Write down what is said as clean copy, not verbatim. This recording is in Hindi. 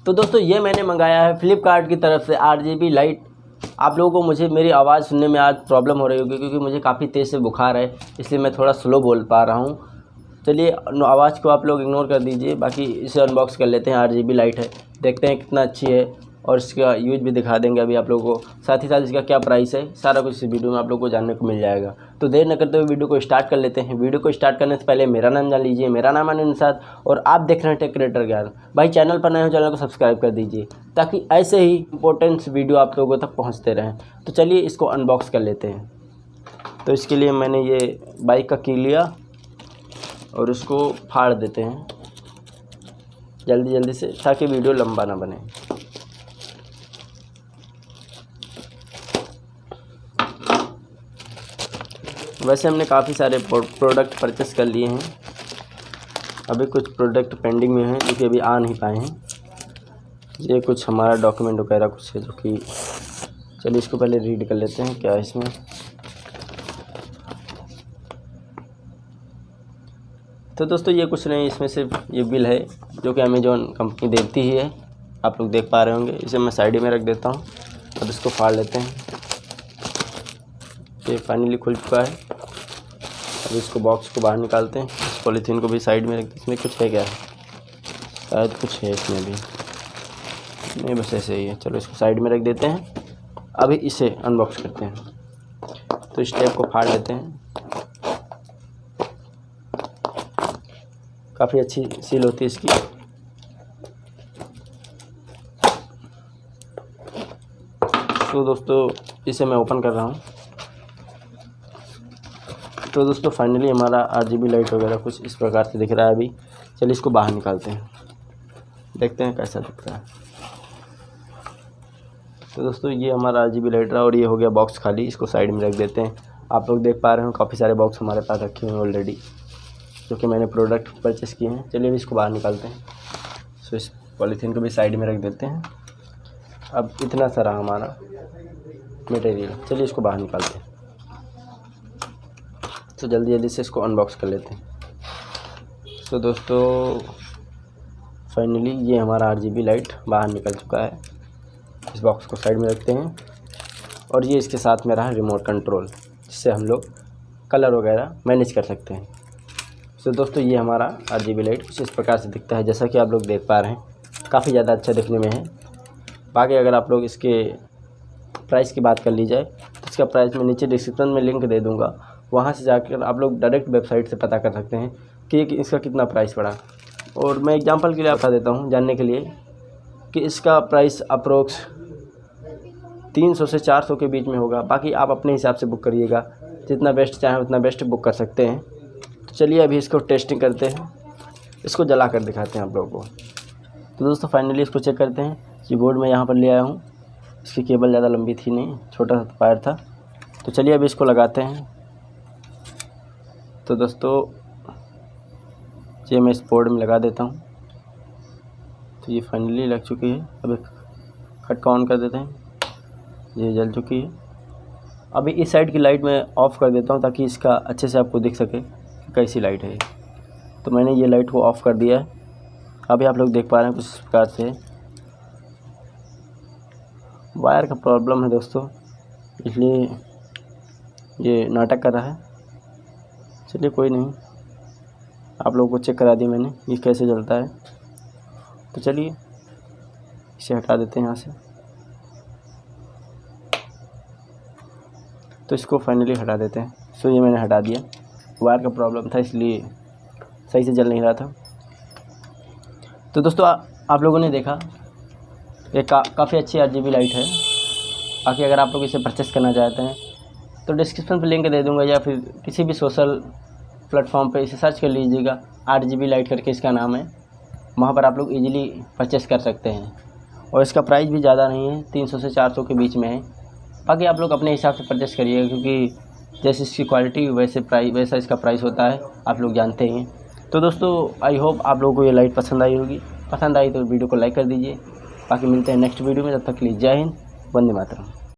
तो दोस्तों ये मैंने मंगाया है फ्लिपकार्ट की तरफ से RGB लाइट। आप लोगों को मुझे मेरी आवाज़ सुनने में आज प्रॉब्लम हो रही होगी क्योंकि मुझे काफ़ी तेज़ से बुखार है, इसलिए मैं थोड़ा स्लो बोल पा रहा हूँ। चलिए आवाज़ को आप लोग इग्नोर कर दीजिए, बाकी इसे अनबॉक्स कर लेते हैं। RGB लाइट है, देखते हैं कितना अच्छी है और इसका यूज भी दिखा देंगे अभी आप लोगों को। साथ ही साथ इसका क्या प्राइस है, सारा कुछ इस वीडियो में आप लोग को जानने को मिल जाएगा। तो देर न करते हुए वीडियो को स्टार्ट कर लेते हैं। वीडियो को स्टार्ट करने से पहले मेरा नाम जान लीजिए। मेरा नाम है निशाद और आप देख रहे हैं टेक क्रिएटर ज्ञान। भाई चैनल पर नए हो, चैनल को सब्सक्राइब कर दीजिए ताकि ऐसे ही इंपॉर्टेंट वीडियो आप लोगों तक पहुँचते रहें। तो चलिए इसको अनबॉक्स कर लेते हैं। तो इसके लिए मैंने ये बाइक का की लिया और इसको फाड़ देते हैं जल्दी जल्दी से ताकि वीडियो लंबा ना बने। वैसे हमने काफ़ी सारे प्रोडक्ट परचेस कर लिए हैं, अभी कुछ प्रोडक्ट पेंडिंग में हैं जो कि अभी आ नहीं पाए हैं। ये कुछ हमारा डॉक्यूमेंट वगैरह कुछ है जो कि, चलिए इसको पहले रीड कर लेते हैं क्या है इसमें। तो दोस्तों ये कुछ नहीं, इसमें सिर्फ ये बिल है जो कि अमेज़ॉन कंपनी देती ही है, आप लोग देख पा रहे होंगे। इसे मैं साइड में रख देता हूँ। अब इसको फाड़ लेते हैं। ये फाइनली खुल चुका है। अब इसको बॉक्स को बाहर निकालते हैं। इस पॉलीथीन को भी साइड में रखते हैं। इसमें कुछ है क्या, शायद कुछ है इसमें भी नहीं, बस ऐसे ही है। चलो इसको साइड में रख देते हैं। अभी इसे अनबॉक्स करते हैं। तो इस टेप को फाड़ लेते हैं। काफ़ी अच्छी सील होती है इसकी। तो दोस्तों इसे मैं ओपन कर रहा हूँ। तो दोस्तों फाइनली हमारा RGB लाइट वगैरह कुछ इस प्रकार से दिख रहा है अभी। चलिए इसको बाहर निकालते हैं, देखते हैं कैसा दिखता है। तो दोस्तों ये हमारा RGB लाइट रहा और ये हो गया बॉक्स खाली। इसको साइड में रख देते हैं। आप लोग देख पा रहे हो काफ़ी सारे बॉक्स हमारे पास रखे हुए हैं ऑलरेडी, जो कि मैंने प्रोडक्ट परचेस किए हैं। चलिए अभी इसको बाहर निकालते हैं। सो इस पॉलीथीन को भी साइड में रख देते हैं। अब इतना सारा हमारा मटेरियल, चलिए इसको बाहर निकालते हैं। तो जल्दी जल्दी से इसको अनबॉक्स कर लेते हैं। तो दोस्तों फाइनली ये हमारा RGB लाइट बाहर निकल चुका है। इस बॉक्स को साइड में रखते हैं और ये इसके साथ में रहा रिमोट कंट्रोल, जिससे हम लोग कलर वगैरह मैनेज कर सकते हैं। तो दोस्तों ये हमारा RGB लाइट कुछ इस प्रकार से दिखता है, जैसा कि आप लोग देख पा रहे हैं। काफ़ी ज़्यादा अच्छा दिखने में है। बाकी अगर आप लोग इसके प्राइस की बात कर ली जाए तो इसका प्राइस मैं नीचे डिस्क्रिप्शन में लिंक दे दूँगा, वहाँ से जाकर आप लोग डायरेक्ट वेबसाइट से पता कर सकते हैं कि इसका कितना प्राइस पड़ा। और मैं एग्जांपल के लिए बता देता हूँ जानने के लिए कि इसका प्राइस अप्रोक्स 300 से 400 के बीच में होगा। बाकी आप अपने हिसाब से बुक करिएगा, जितना बेस्ट चाहें उतना बेस्ट बुक कर सकते हैं। तो चलिए अभी इसको टेस्टिंग करते हैं, इसको जला कर दिखाते हैं आप लोगों को। तो दोस्तों फाइनली इसको चेक करते हैं। कीबोर्ड में यहाँ पर ले आया हूँ। इसकी केबल ज़्यादा लंबी थी नहीं, छोटा सा वायर था। तो चलिए अभी इसको लगाते हैं। तो दोस्तों ये मैं इस बोर्ड में लगा देता हूँ। तो ये फाइनली लग चुकी है। अब एक खटका ऑन कर देते हैं, ये जल चुकी है। अभी इस साइड की लाइट मैं ऑफ़ कर देता हूँ ताकि इसका अच्छे से आपको दिख सके कि कैसी लाइट है। तो मैंने ये लाइट को ऑफ़ कर दिया है। अभी आप लोग देख पा रहे हैं कुछ इस प्रकार से। वायर का प्रॉब्लम है दोस्तों, इसलिए ये नाटक कर रहा है। चलिए कोई नहीं, आप लोगों को चेक करा दी मैंने ये कैसे जलता है। तो चलिए इसे हटा देते हैं यहाँ से। तो इसको फाइनली हटा देते हैं। सो ये मैंने हटा दिया। वायर का प्रॉब्लम था इसलिए सही से जल नहीं रहा था। तो दोस्तों आप लोगों ने देखा ये काफ़ी अच्छी RGB लाइट है। बाकी अगर आप लोग इसे परचेस करना चाहते हैं तो डिस्क्रिप्शन पे लिंक दे दूंगा, या फिर किसी भी सोशल प्लेटफॉर्म पे इसे सर्च कर लीजिएगा। RGB लाइट करके इसका नाम है, वहाँ पर आप लोग इजीली परचेस कर सकते हैं। और इसका प्राइस भी ज़्यादा नहीं है, 300 से 400 के बीच में है। बाकी आप लोग अपने हिसाब से परचेस करिएगा, क्योंकि जैसे इसकी क्वालिटी वैसा इसका प्राइस होता है, आप लोग जानते ही हैं। तो दोस्तों आई होप आप लोगों को ये लाइट पसंद आई होगी। पसंद आई तो वीडियो को लाइक कर दीजिए। बाकी मिलते हैं नेक्स्ट वीडियो में, तब तक के लिए जय हिंद, वंदे मातरम।